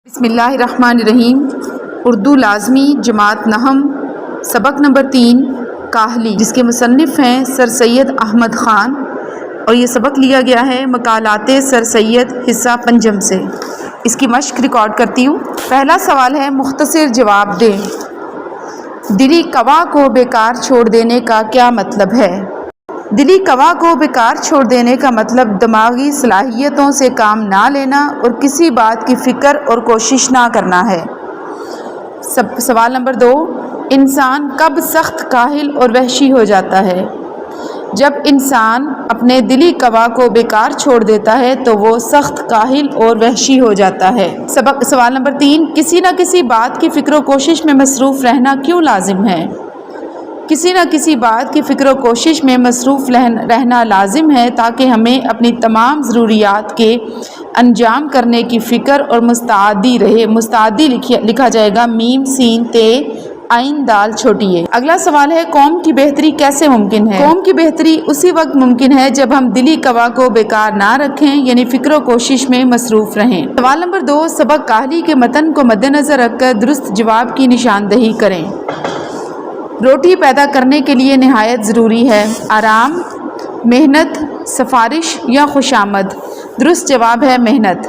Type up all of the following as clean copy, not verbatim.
بسم اللہ الرحمن الرحیم۔ اردو لازمی جماعت نحم سبق نمبر 3 کاہلی، جس کے مصنف ہیں سر سید احمد خان، اور یہ سبق لیا گیا ہے مقالات سر سید حصہ پنجم سے۔ اس کی مشق ریکارڈ کرتی ہوں۔ پہلا سوال ہے، مختصر جواب دیں۔ دلی قوا کو بیکار چھوڑ دینے کا کیا مطلب ہے؟ دلی قوا کو بیکار چھوڑ دینے کا مطلب دماغی صلاحیتوں سے کام نہ لینا اور کسی بات کی فکر اور کوشش نہ کرنا ہے۔ سوال نمبر 2، انسان کب سخت کاہل اور وحشی ہو جاتا ہے؟ جب انسان اپنے دلی قوا کو بیکار چھوڑ دیتا ہے تو وہ سخت کاہل اور وحشی ہو جاتا ہے۔ سوال نمبر 3، کسی نہ کسی بات کی فکر و کوشش میں مصروف رہنا کیوں لازم ہے؟ کسی نہ کسی بات کی فکر و کوشش میں مصروف رہنا لازم ہے تاکہ ہمیں اپنی تمام ضروریات کے انجام کرنے کی فکر اور مستعدی رہے۔ مستعدی لکھا جائے گا میم سین تے عین دال چھوٹی ہے۔ اگلا سوال ہے، قوم کی بہتری کیسے ممکن ہے؟ قوم کی بہتری اسی وقت ممکن ہے جب ہم دلی قوا کو بیکار نہ رکھیں، یعنی فکر و کوشش میں مصروف رہیں۔ سوال نمبر 2، سبق کاہلی کے متن کو مد نظر رکھ کر درست جواب کی نشاندہی کریں۔ روٹی پیدا کرنے کے لیے نہایت ضروری ہے آرام، محنت، سفارش یا خوشامد؟ درست جواب ہے محنت۔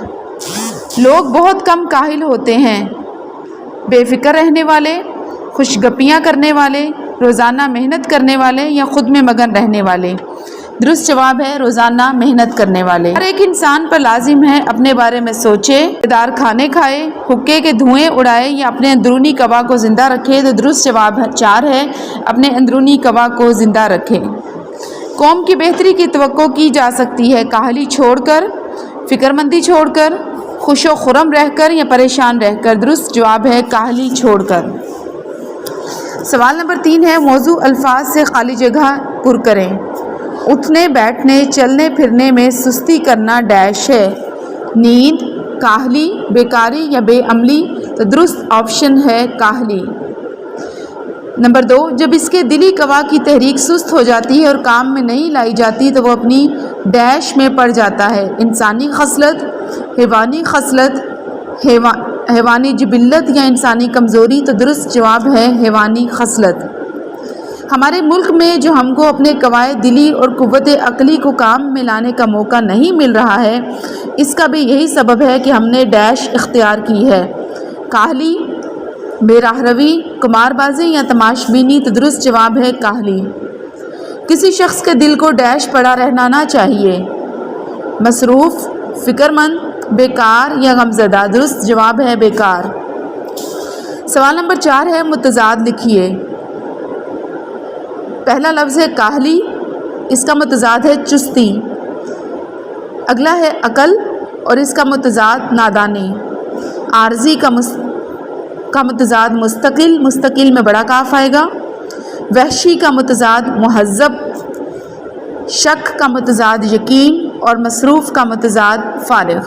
لوگ بہت کم کاہل ہوتے ہیں، بے فکر رہنے والے، خوش گپیاں کرنے والے، روزانہ محنت کرنے والے یا خود میں مگن رہنے والے؟ درست جواب ہے روزانہ محنت کرنے والے۔ ہر ایک انسان پر لازم ہے اپنے بارے میں سوچے، دار کھانے کھائے، حقے کے دھوئیں اڑائے یا اپنے اندرونی قوا کو زندہ رکھے؟ تو درست جواب 4 ہے اپنے اندرونی قوا کو زندہ رکھے۔ قوم کی بہتری کی توقع کی جا سکتی ہے کاہلی چھوڑ کر، فکر مندی چھوڑ کر، خوش و خرم رہ کر یا پریشان رہ کر؟ درست جواب ہے کاہلی چھوڑ کر۔ سوال نمبر 3 ہے، موضوع الفاظ سے خالی جگہ پر کریں۔ اٹھنے بیٹھنے چلنے پھرنے میں سستی کرنا ڈیش ہے؟ نیند، کاہلی، بیکاری یا بے عملی؟ تو درست آپشن ہے کاہلی۔ نمبر 2، جب اس کے دلی قوا کی تحریک سست ہو جاتی ہے اور کام میں نہیں لائی جاتی تو وہ اپنی ڈیش میں پڑ جاتا ہے؟ انسانی خصلت، حیوانی خصلت، حیوانی جبلت یا انسانی کمزوری؟ تو درست جواب ہے حیوانی خصلت۔ ہمارے ملک میں جو ہم کو اپنے قواعد دلی اور قوت عقلی کو کام میں لانے کا موقع نہیں مل رہا ہے، اس کا بھی یہی سبب ہے کہ ہم نے ڈیش اختیار کی ہے؟ کاہلی، بے راہ روی، قمار بازی یا تماش بینی؟ تو درست جواب ہے کاہلی۔ کسی شخص کے دل کو ڈیش پڑا رہنا نہ چاہیے؟ مصروف، فکر مند، بیکار یا غمزدہ؟ درست جواب ہے بیکار۔ سوال نمبر 4 ہے، متضاد لکھیے۔ پہلا لفظ ہے کاہلی، اس کا متضاد ہے چستی۔ اگلا ہے عقل اور اس کا متضاد نادانی۔ عارضی کا متضاد مستقل، مستقل میں بڑا کاف آئے گا۔ وحشی کا متضاد مہذب، شک کا متضاد یقین اور مصروف کا متضاد فارغ۔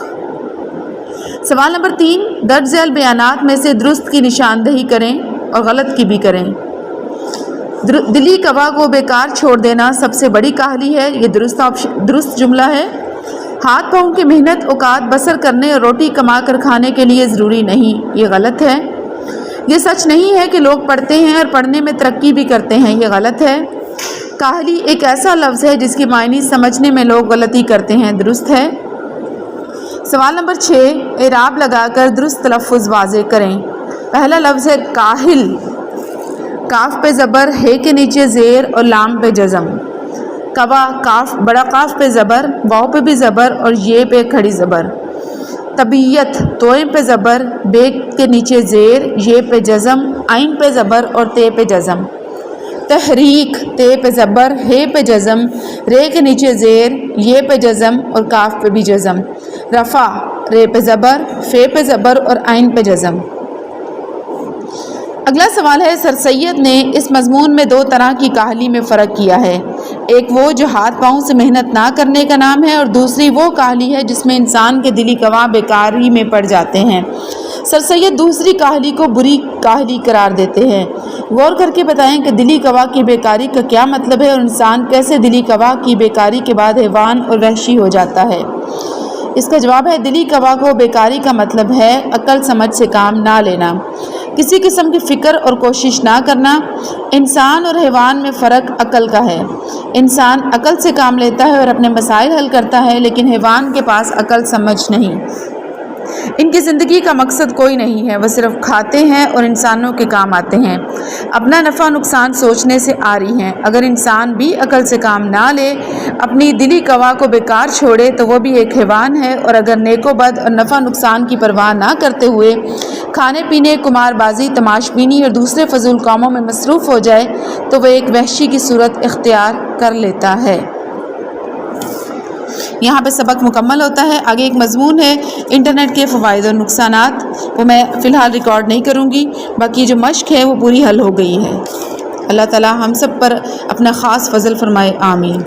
سوال نمبر 3، درج ذیل بیانات میں سے درست کی نشاندہی کریں اور غلط کی بھی کریں۔ دلی قوا کو بیکار چھوڑ دینا سب سے بڑی کاہلی ہے، یہ درست جملہ ہے۔ ہاتھ پاؤں کی محنت اوقات بسر کرنے اور روٹی کما کر کھانے کے لیے ضروری نہیں، یہ غلط ہے۔ یہ سچ نہیں ہے کہ لوگ پڑھتے ہیں اور پڑھنے میں ترقی بھی کرتے ہیں، یہ غلط ہے۔ کاہلی ایک ایسا لفظ ہے جس کی معنی سمجھنے میں لوگ غلطی کرتے ہیں، درست ہے۔ سوال نمبر 6، اعراب لگا کر درست تلفظ واضح کریں۔ پہلا لفظ ہے کاہل، کاف پہ زبر، ہے کے نیچے زیر اور لام پہ جزم۔ قوا، کاف بڑا کاف پہ زبر، واو پہ بھی زبر اور یہ پہ کھڑی زبر۔ طبیعت، توئیں پہ زبر، بے کے نیچے زیر، یہ پہ جزم، عین پہ زبر اور تے پہ جزم۔ تحریک، تے پہ زبر، ہے پہ جزم، رے کے نیچے زیر، یہ پہ جزم اور کاف پہ بھی جزم۔ رفع، رے پہ زبر، فے پہ زبر اور عین پہ جزم۔ اگلا سوال ہے، سر سید نے اس مضمون میں 2 طرح کی کاہلی میں فرق کیا ہے۔ ایک وہ جو ہاتھ پاؤں سے محنت نہ کرنے کا نام ہے، اور دوسری وہ کاہلی ہے جس میں انسان کے دلی قوا بیکاری میں پڑ جاتے ہیں۔ سر سید دوسری کاہلی کو بری کاہلی قرار دیتے ہیں۔ غور کر کے بتائیں کہ دلی قوا کی بیکاری کا کیا مطلب ہے اور انسان کیسے دلی قوا کی بیکاری کے بعد حیوان اور وحشی ہو جاتا ہے۔ اس کا جواب ہے دلی قوا کو بیکاری کا مطلب ہے عقل سمجھ سے کام نہ لینا، کسی قسم کی فکر اور کوشش نہ کرنا۔ انسان اور حیوان میں فرق عقل کا ہے۔ انسان عقل سے کام لیتا ہے اور اپنے مسائل حل کرتا ہے، لیکن حیوان کے پاس عقل سمجھ نہیں۔ ان کی زندگی کا مقصد کوئی نہیں ہے، وہ صرف کھاتے ہیں اور انسانوں کے کام آتے ہیں، اپنا نفع نقصان سوچنے سے عاری ہیں۔ اگر انسان بھی عقل سے کام نہ لے، اپنی دلی قوا کو بیکار چھوڑے تو وہ بھی ایک حیوان ہے، اور اگر نیک و بد اور نفع نقصان کی پرواہ نہ کرتے ہوئے کھانے پینے، قمار بازی، تماش بینی اور دوسرے فضول کاموں میں مصروف ہو جائے تو وہ ایک وحشی کی صورت اختیار کر لیتا ہے۔ یہاں پہ سبق مکمل ہوتا ہے۔ آگے ایک مضمون ہے انٹرنیٹ کے فوائد اور نقصانات، وہ میں فی الحال ریکارڈ نہیں کروں گی، باقی جو مشق ہے وہ پوری حل ہو گئی ہے۔ اللہ تعالی ہم سب پر اپنا خاص فضل فرمائے، آمین۔